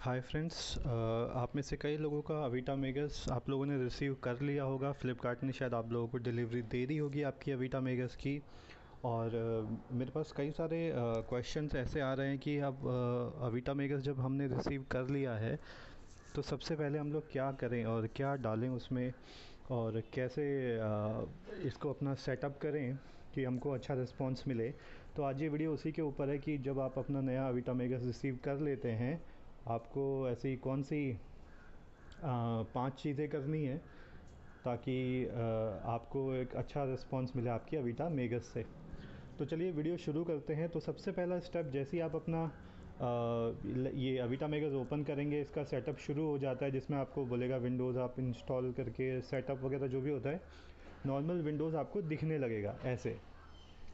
Hi friends, आप में से कई लोगों का अवीटा मेगस आप लोगों ने रिसीव कर लिया होगा। फ़्लिपकार्ट ने शायद आप लोगों को डिलीवरी दे दी होगी आपकी अवीटा मेगस की। और मेरे पास कई सारे क्वेश्चंस ऐसे आ रहे हैं कि अब अवीटा मेगस जब हमने रिसीव कर लिया है तो सबसे पहले हम लोग क्या करें और क्या डालें उसमें, और कैसे इसको अपना सेटअप करें कि हमको अच्छा रिस्पांस मिले। तो आज ये वीडियो उसी के ऊपर है कि जब आप अपना नया अवीटा मेगस रिसीव कर लेते हैं, आपको ऐसी कौन सी 5 चीज़ें करनी है ताकि आपको एक अच्छा रिस्पांस मिले आपकी अवीटा मेगस से। तो चलिए वीडियो शुरू करते हैं। तो सबसे पहला स्टेप, जैसे ही आप अपना ये अवीटा मेगस ओपन करेंगे, इसका सेटअप शुरू हो जाता है जिसमें आपको बोलेगा विंडोज़ आप इंस्टॉल करके सेटअप वगैरह जो भी होता है, नॉर्मल विंडोज़ आपको दिखने लगेगा ऐसे।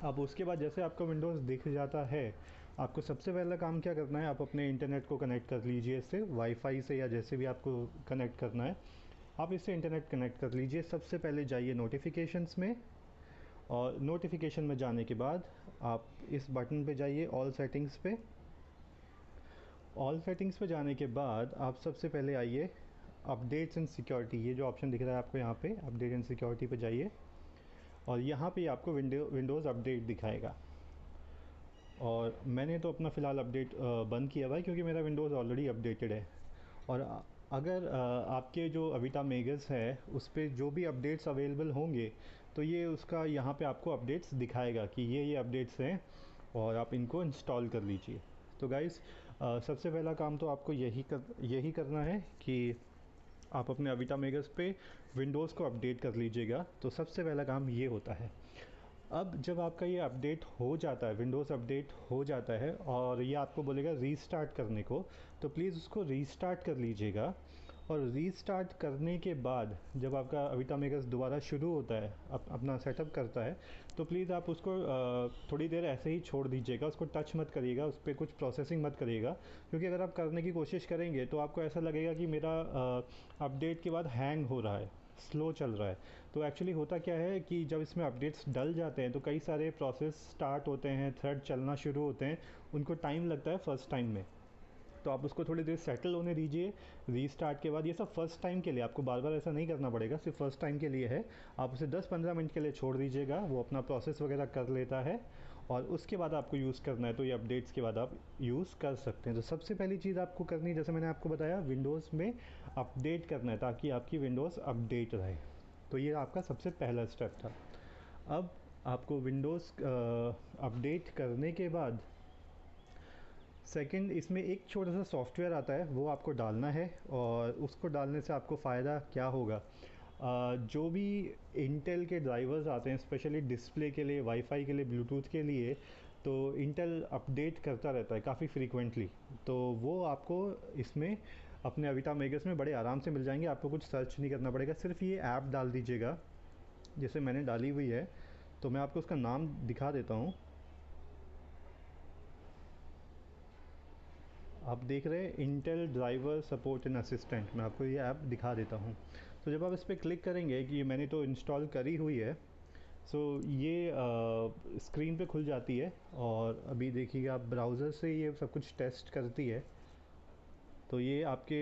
अब उसके बाद जैसे आपका विंडोज़ दिख जाता है, आपको सबसे पहला काम क्या करना है, आप अपने इंटरनेट को कनेक्ट कर लीजिए इससे, वाईफाई से या जैसे भी आपको कनेक्ट करना है आप इससे इंटरनेट कनेक्ट कर लीजिए। सबसे पहले जाइए नोटिफिकेशंस में, और नोटिफिकेशन में जाने के बाद आप इस बटन पे जाइए ऑल सेटिंग्स पे। ऑल सेटिंग्स पे जाने के बाद आप सबसे पहले आइए अपडेट्स एंड सिक्योरिटी, ये जो ऑप्शन दिख रहा है आपको यहाँ पे अपडेट एंड सिक्योरिटी पे जाइए, और यहाँ पे आपको विंडोज़ अपडेट दिखाएगा। और मैंने तो अपना फ़िलहाल अपडेट बंद किया हुआ है क्योंकि मेरा विंडोज़ ऑलरेडी अपडेटेड है। और अगर आपके जो अवीटा मेगस है उस पर जो भी अपडेट्स अवेलेबल होंगे तो ये उसका यहाँ पे आपको अपडेट्स दिखाएगा कि ये अपडेट्स हैं और आप इनको इंस्टॉल कर लीजिए। तो गाइस, सबसे पहला काम तो आपको यही करना है कि आप अपने अवीटा मेगस पे विंडोज़ को अपडेट कर लीजिएगा। तो सबसे पहला काम ये होता है। अब जब आपका ये अपडेट हो जाता है, विंडोज़ अपडेट हो जाता है और ये आपको बोलेगा रीस्टार्ट करने को, तो प्लीज़ उसको रीस्टार्ट कर लीजिएगा। और रीस्टार्ट करने के बाद जब आपका अवीटा मेगस दोबारा शुरू होता है, अपना सेटअप करता है, तो प्लीज़ आप उसको थोड़ी देर ऐसे ही छोड़ दीजिएगा, उसको टच मत करिएगा, उस पर कुछ प्रोसेसिंग मत करिएगा। क्योंकि अगर आप करने की कोशिश करेंगे तो आपको ऐसा लगेगा कि मेरा अपडेट के बाद हैंग हो रहा है, स्लो चल रहा है। तो एक्चुअली होता क्या है कि जब इसमें अपडेट्स डल जाते हैं तो कई सारे प्रोसेस स्टार्ट होते हैं, थ्रेड चलना शुरू होते हैं, उनको टाइम लगता है फ़र्स्ट टाइम में। तो आप उसको थोड़ी देर सेटल होने दीजिए। रीस्टार्ट के बाद ये सब फर्स्ट टाइम के लिए, आपको बार बार ऐसा नहीं करना पड़ेगा, सिर्फ फर्स्ट टाइम के लिए है। आप उसे 10-15 मिनट के लिए छोड़ दीजिएगा, वो अपना प्रोसेस वगैरह कर लेता है और उसके बाद आपको यूज़ करना है। तो ये अपडेट्स के बाद आप यूज़ कर सकते हैं। तो सबसे पहली चीज़ आपको करनी है, जैसे मैंने आपको बताया, विंडोज़ में अपडेट करना है ताकि आपकी विंडोज़ अपडेट रहे। तो ये आपका सबसे पहला स्टेप था। अब आपको विंडोज़ अपडेट करने के बाद सेकंड, इसमें एक छोटा सा सॉफ्टवेयर आता है, वो आपको डालना है। और उसको डालने से आपको फ़ायदा क्या होगा, जो भी इंटेल के ड्राइवर्स आते हैं स्पेशली डिस्प्ले के लिए, वाईफाई के लिए, ब्लूटूथ के लिए, तो इंटेल अपडेट करता रहता है काफ़ी फ्रीक्वेंटली। तो वो आपको इसमें अपने अवीटा मेगस में बड़े आराम से मिल जाएंगे। आपको कुछ सर्च नहीं करना पड़ेगा, सिर्फ ये ऐप डाल दीजिएगा जैसे मैंने डाली हुई है। तो मैं आपको उसका नाम दिखा देता हूँ। आप देख रहे हैं Intel driver support and assistant, मैं आपको ये ऐप दिखा देता हूँ। तो जब आप इस पर क्लिक करेंगे, कि मैंने तो इंस्टॉल करी हुई है, सो ये स्क्रीन पे खुल जाती है। और अभी देखिएगा, आप ब्राउज़र से ये सब कुछ टेस्ट करती है। तो ये आपके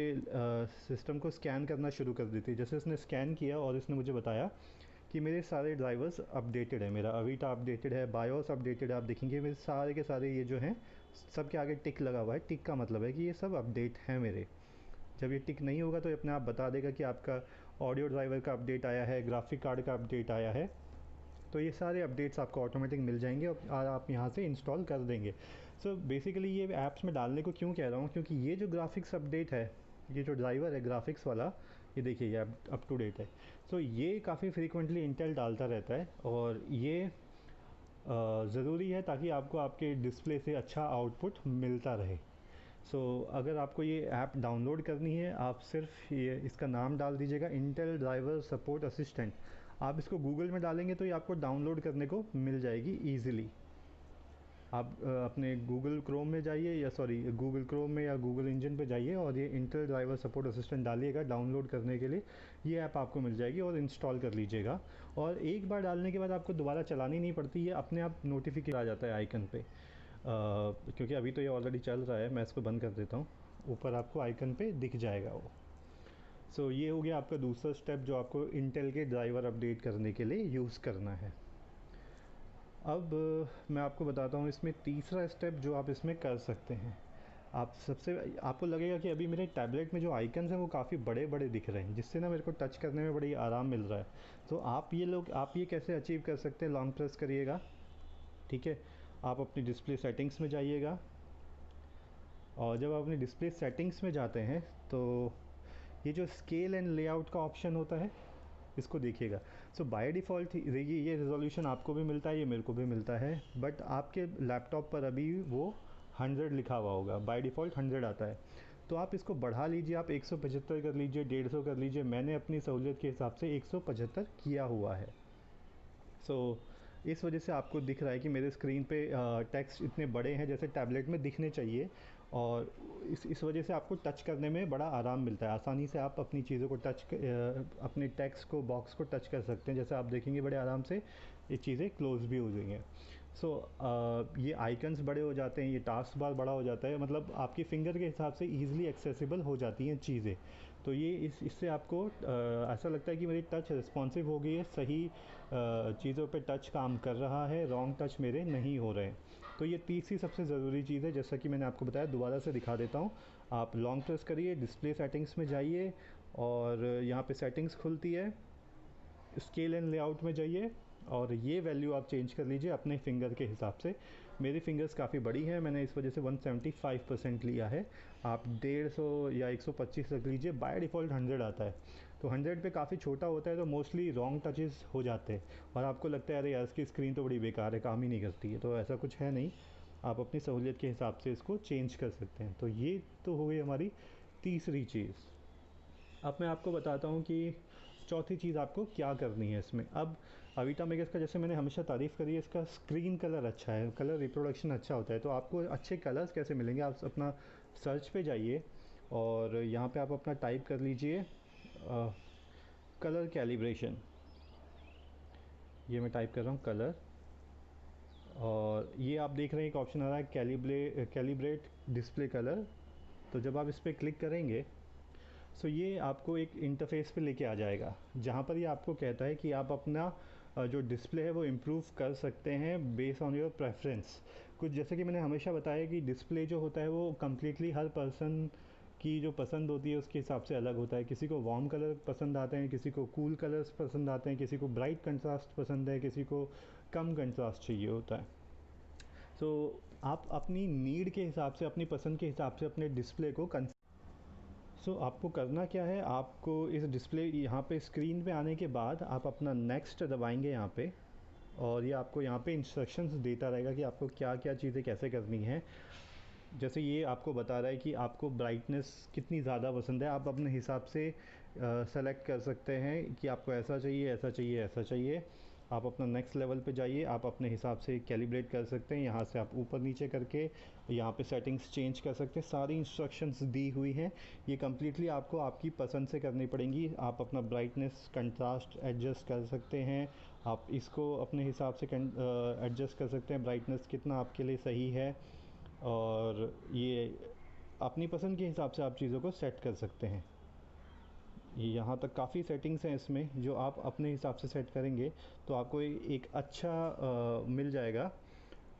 सिस्टम को स्कैन करना शुरू कर देती है। जैसे इसने स्कैन किया और इसने मुझे बताया कि मेरे सारे ड्राइवर्स अपडेटेड है, मेरा अवीटा अपडेटेड है, बायोस अपडेटेड है। आप देखेंगे मेरे सारे के सारे ये जो हैं, सब के आगे टिक लगा हुआ है। टिक का मतलब है कि ये सब अपडेट हैं मेरे। जब ये टिक नहीं होगा तो ये अपने आप बता देगा कि आपका ऑडियो ड्राइवर का अपडेट आया है, ग्राफिक कार्ड का अपडेट आया है। तो ये सारे अपडेट्स आपको ऑटोमेटिक मिल जाएंगे और आप यहाँ से इंस्टॉल कर देंगे। सो बेसिकली ये ऐप्स में डालने को क्यों कह रहा हूँ, क्योंकि ये जो ग्राफिक्स अपडेट है, ये जो ड्राइवर है ग्राफिक्स वाला, ये देखिए ये अप टू डेट है। सो ये काफ़ी फ्रीक्वेंटली इंटेल डालता रहता है और ये ज़रूरी है ताकि आपको आपके डिस्प्ले से अच्छा आउटपुट मिलता रहे। अगर आपको ये ऐप डाउनलोड करनी है, आप सिर्फ ये इसका नाम डाल दीजिएगा, इंटेल ड्राइवर सपोर्ट असिस्टेंट। आप इसको गूगल में डालेंगे तो ये आपको डाउनलोड करने को मिल जाएगी ईज़िली। आप अपने गूगल क्रोम में जाइए, या सॉरी गूगल क्रोम में या गूगल इंजन पे जाइए और ये इंटेल ड्राइवर सपोर्ट असिस्टेंट डालिएगा डाउनलोड करने के लिए। ये ऐप आपको मिल जाएगी और इंस्टॉल कर लीजिएगा। और एक बार डालने के बाद आपको दोबारा चलानी नहीं पड़ती, ये अपने आप नोटिफिकेशन आ जाता है आइकन पे। क्योंकि अभी तो ये ऑलरेडी चल रहा है, मैं इसको बंद कर देता हूँ। ऊपर आपको आइकन पे दिख जाएगा वो। सो ये हो गया आपका दूसरा स्टेप जो आपको इंटेल के ड्राइवर अपडेट करने के लिए यूज़ करना है। अब मैं आपको बताता हूँ इसमें तीसरा स्टेप जो आप इसमें कर सकते हैं। आपको लगेगा कि अभी मेरे टैबलेट में जो आइकन्स हैं वो काफ़ी बड़े बड़े दिख रहे हैं, जिससे ना मेरे को टच करने में बड़ी आराम मिल रहा है। तो आप ये कैसे अचीव कर सकते हैं, लॉन्ग प्रेस करिएगा, ठीक है। आप अपनी डिस्प्ले सेटिंग्स में जाइएगा, और जब आप अपनी डिस्प्ले सेटिंग्स में जाते हैं तो ये जो स्केल एंड लेआउट का ऑप्शन होता है इसको देखिएगा। सो बाय डिफ़ॉल्ट ये रिजोल्यूशन आपको भी मिलता है, ये मेरे को भी मिलता है, बट आपके लैपटॉप पर अभी वो 100 लिखा हुआ होगा, बाय डिफ़ॉल्ट 100 आता है। तो आप इसको बढ़ा लीजिए, आप 175 कर लीजिए, 150 कर लीजिए। मैंने अपनी सहूलियत के हिसाब से 175 किया हुआ है। सो इस वजह से आपको दिख रहा है कि मेरे स्क्रीन पे टेक्स्ट इतने बड़े हैं जैसे टैबलेट में दिखने चाहिए, और इस वजह से आपको टच करने में बड़ा आराम मिलता है। आसानी से आप अपनी चीज़ों को अपने टेक्स्ट को, बॉक्स को टच कर सकते हैं। जैसे आप देखेंगे बड़े आराम से ये चीज़ें क्लोज भी हो गई हैं। सो ये आइकन्स बड़े हो जाते हैं, ये टास्क बार बड़ा हो जाता है, मतलब आपकी फिंगर के हिसाब से ईज़िली एक्सेसिबल हो जाती हैं चीज़ें। तो ये इससे आपको ऐसा लगता है कि मेरी टच रिस्पॉन्सिव हो गई है, सही चीज़ों पे टच काम कर रहा है, रॉन्ग टच मेरे नहीं हो रहे हैं। तो ये तीसरी सबसे ज़रूरी चीज़ है, जैसा कि मैंने आपको बताया, दोबारा से दिखा देता हूँ। आप लॉन्ग प्रेस करिए, डिस्प्ले सेटिंग्स में जाइए, और यहाँ पे सेटिंग्स खुलती है, स्केल एंड लेआउट में जाइए, और ये वैल्यू आप चेंज कर लीजिए अपने फिंगर के हिसाब से। मेरी फिंगर्स काफ़ी बड़ी हैं, मैंने इस वजह से 175% लिया है। आप 150 या 125 रख लीजिए, बाय डिफ़ॉल्ट 100 आता है। तो 100 पे काफ़ी छोटा होता है तो मोस्टली रॉन्ग टचेस हो जाते हैं, और आपको लगता है अरे यार इसकी स्क्रीन तो बड़ी बेकार है, काम ही नहीं करती है। तो ऐसा कुछ है नहीं, आप अपनी सहूलियत के हिसाब से इसको चेंज कर सकते हैं। तो ये तो हो गई हमारी तीसरी चीज़। अब मैं आपको बताता हूँ कि चौथी चीज़ आपको क्या करनी है इसमें। अब अविटा मेकर्स का, जैसे मैंने हमेशा तारीफ़ करी है, इसका स्क्रीन कलर अच्छा है, कलर रिप्रोडक्शन अच्छा होता है। तो आपको अच्छे कलर्स कैसे मिलेंगे, आप अपना सर्च पे जाइए, और यहाँ पे आप अपना टाइप कर लीजिए कलर कैलिब्रेशन। ये मैं टाइप कर रहा हूँ कलर, और ये आप देख रहे हैं एक ऑप्शन आ रहा है कैलिब्रेट डिस्प्ले कलर। तो जब आप इस पर क्लिक करेंगे, सो ये आपको एक इंटरफेस पे लेके आ जाएगा, जहाँ पर ये आपको कहता है कि आप अपना जो डिस्प्ले है वो इम्प्रूव कर सकते हैं बेस्ड ऑन योर प्रेफरेंस। कुछ जैसे कि मैंने हमेशा बताया कि डिस्प्ले जो होता है वो कम्प्लीटली हर पर्सन की जो पसंद होती है उसके हिसाब से अलग होता है। किसी को वार्म कलर पसंद आते हैं, किसी को कूल कलर्स पसंद आते हैं, किसी को ब्राइट कंट्रास्ट पसंद है, किसी को कम कंट्रास्ट चाहिए होता है। सो आप अपनी नीड के हिसाब से, अपनी पसंद के हिसाब से अपने डिस्प्ले को आपको करना क्या है, आपको इस डिस्प्ले यहाँ पे स्क्रीन पे आने के बाद आप अपना नेक्स्ट दबाएंगे यहाँ पे, और ये आपको यहाँ पे इंस्ट्रक्शंस देता रहेगा कि आपको क्या क्या चीज़ें कैसे करनी है। जैसे ये आपको बता रहा है कि आपको ब्राइटनेस कितनी ज़्यादा पसंद है, आप अपने हिसाब से सेलेक्ट कर सकते हैं कि आपको ऐसा चाहिए, ऐसा चाहिए, ऐसा चाहिए। आप अपना नेक्स्ट लेवल पे जाइए, आप अपने हिसाब से कैलिब्रेट कर सकते हैं। यहाँ से आप ऊपर नीचे करके यहाँ पे सेटिंग्स चेंज कर सकते हैं। सारी इंस्ट्रक्शंस दी हुई हैं, ये कम्प्लीटली आपको आपकी पसंद से करनी पड़ेंगी। आप अपना ब्राइटनेस कंट्रास्ट एडजस्ट कर सकते हैं, आप इसको अपने हिसाब से एडजस्ट कर सकते हैं, ब्राइटनेस कितना आपके लिए सही है, और ये अपनी पसंद के हिसाब से आप चीज़ों को सेट कर सकते हैं। यहाँ तक काफ़ी सेटिंग्स हैं इसमें, जो आप अपने हिसाब से सेट करेंगे तो आपको एक अच्छा मिल जाएगा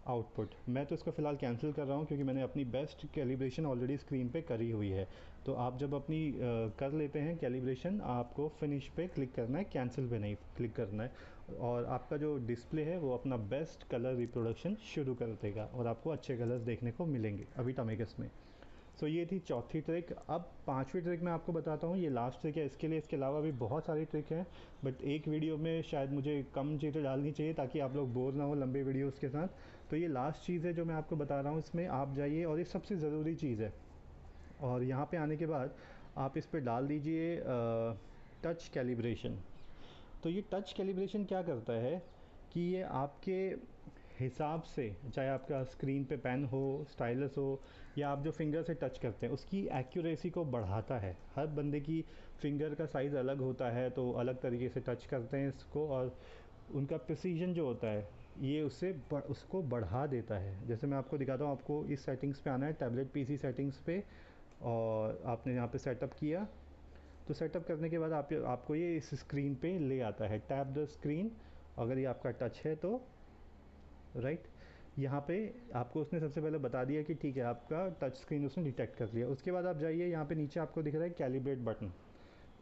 आउटपुट। मैं तो इसको फ़िलहाल कैंसिल कर रहा हूँ, क्योंकि मैंने अपनी बेस्ट कैलिब्रेशन ऑलरेडी स्क्रीन पे करी हुई है। तो आप जब अपनी कर लेते हैं कैलिब्रेशन, आपको फिनिश पे क्लिक करना है, कैंसिल पे नहीं क्लिक करना है, और आपका जो डिस्प्ले है वो अपना बेस्ट कलर रिप्रोडक्शन शुरू कर देगा, और आपको अच्छे कलर्स देखने को मिलेंगे अविटा मेकर्स में। सो ये थी चौथी ट्रिक। अब पांचवी ट्रिक मैं आपको बताता हूँ, ये लास्ट ट्रिक है इसके लिए। इसके अलावा भी बहुत सारी ट्रिक हैं, बट एक वीडियो में शायद मुझे कम चीज़ें डालनी चाहिए ताकि आप लोग बोर ना हो लंबे वीडियोस के साथ। तो ये लास्ट चीज़ है जो मैं आपको बता रहा हूँ, इसमें आप जाइए, और ये सबसे ज़रूरी चीज़ है। और यहाँ पे आने के बाद आप इस पर डाल दीजिए टच कैलिब्रेशन। तो ये टच कैलिब्रेशन क्या करता है कि ये आपके हिसाब से, चाहे आपका स्क्रीन पे पेन हो, स्टाइलस हो, या आप जो फिंगर से टच करते हैं, उसकी एक्यूरेसी को बढ़ाता है। हर बंदे की फिंगर का साइज़ अलग होता है, तो अलग तरीके से टच करते हैं इसको, और उनका प्रिसीजन जो होता है ये उसको बढ़ा देता है। जैसे मैं आपको दिखाता हूँ, आपको इस सेटिंग्स पे आना है, टैबलेट पीसी सेटिंग्स पे, और आपने यहाँ पे सेटअप किया। तो सेटअप करने के बाद आपको ये इस स्क्रीन पे ले आता है, टैप द स्क्रीन, अगर ये आपका टच है तो, राइट। यहाँ पे आपको उसने सबसे पहले बता दिया कि ठीक है आपका टच स्क्रीन उसने डिटेक्ट कर लिया। उसके बाद आप जाइए, यहाँ पे नीचे आपको दिख रहा है कैलिब्रेट बटन,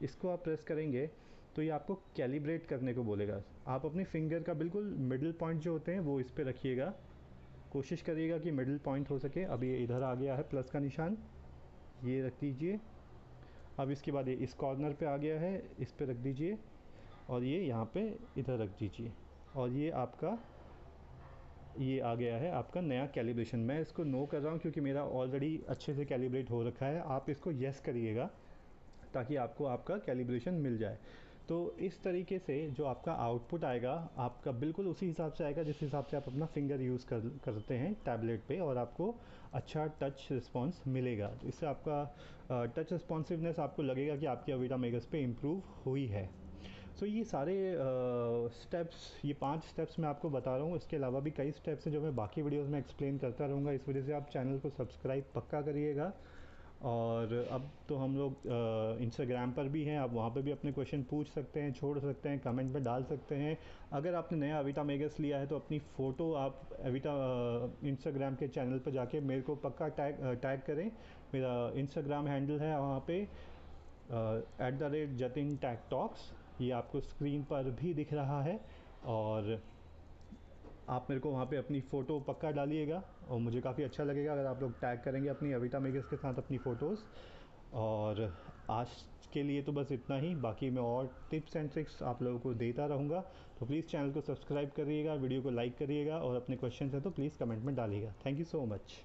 इसको आप प्रेस करेंगे तो ये आपको कैलिब्रेट करने को बोलेगा। आप अपनी फिंगर का बिल्कुल मिडिल पॉइंट जो होते हैं वो इस पर रखिएगा, कोशिश करिएगा कि मिडिल पॉइंट हो सके। अब ये इधर आ गया है प्लस का निशान, ये रख दीजिए। अब इसके बाद ये इस कॉर्नर पे आ गया है, इस पे रख दीजिए, और ये यहाँ पे इधर रख दीजिए, और ये आपका ये आ गया है आपका नया कैलिब्रेशन। मैं इसको नो कर रहा हूँ क्योंकि मेरा ऑलरेडी अच्छे से कैलिब्रेट हो रखा है। आप इसको येस करिएगा ताकि आपको आपका कैलिब्रेशन मिल जाए। तो इस तरीके से जो आपका आउटपुट आएगा आपका बिल्कुल उसी हिसाब से आएगा जिस हिसाब से आप अपना फिंगर यूज़ करते हैं टैबलेट पे, और आपको अच्छा टच रिस्पॉन्स मिलेगा। इससे आपका टच रिस्पॉन्सिवनेस आपको लगेगा कि आपकी अविटा मेगस पे इम्प्रूव हुई है। सो ये सारे स्टेप्स, ये 5 स्टेप्स मैं आपको बता रहा हूँ। इसके अलावा भी कई स्टेप्स हैं जो मैं बाकी वीडियोज़ में एक्सप्लेन करता रहूँगा। इस वजह से आप चैनल को सब्सक्राइब पक्का करिएगा। और अब तो हम लोग इंस्टाग्राम पर भी हैं, आप वहाँ पे भी अपने क्वेश्चन पूछ सकते हैं, छोड़ सकते हैं, कमेंट में डाल सकते हैं। अगर आपने नया अविटा मेगस लिया है तो अपनी फ़ोटो आप अविटा इंस्टाग्राम के चैनल पर जाके मेरे को पक्का टैग करें। मेरा इंस्टाग्राम हैंडल है वहाँ पे @jatin tech talks, ये आपको स्क्रीन पर भी दिख रहा है। और आप मेरे को वहाँ पे अपनी फ़ोटो पक्का डालिएगा, और मुझे काफ़ी अच्छा लगेगा अगर आप लोग टैग करेंगे अपनी अविटा मेगस के साथ अपनी फ़ोटोज़। और आज के लिए तो बस इतना ही, बाकी मैं और टिप्स एंड ट्रिक्स आप लोगों को देता रहूँगा। तो प्लीज़ चैनल को सब्सक्राइब करिएगा, वीडियो को लाइक करिएगा, और अपने क्वेश्चन हैं तो प्लीज़ कमेंट में डालिएगा। Thank you so much.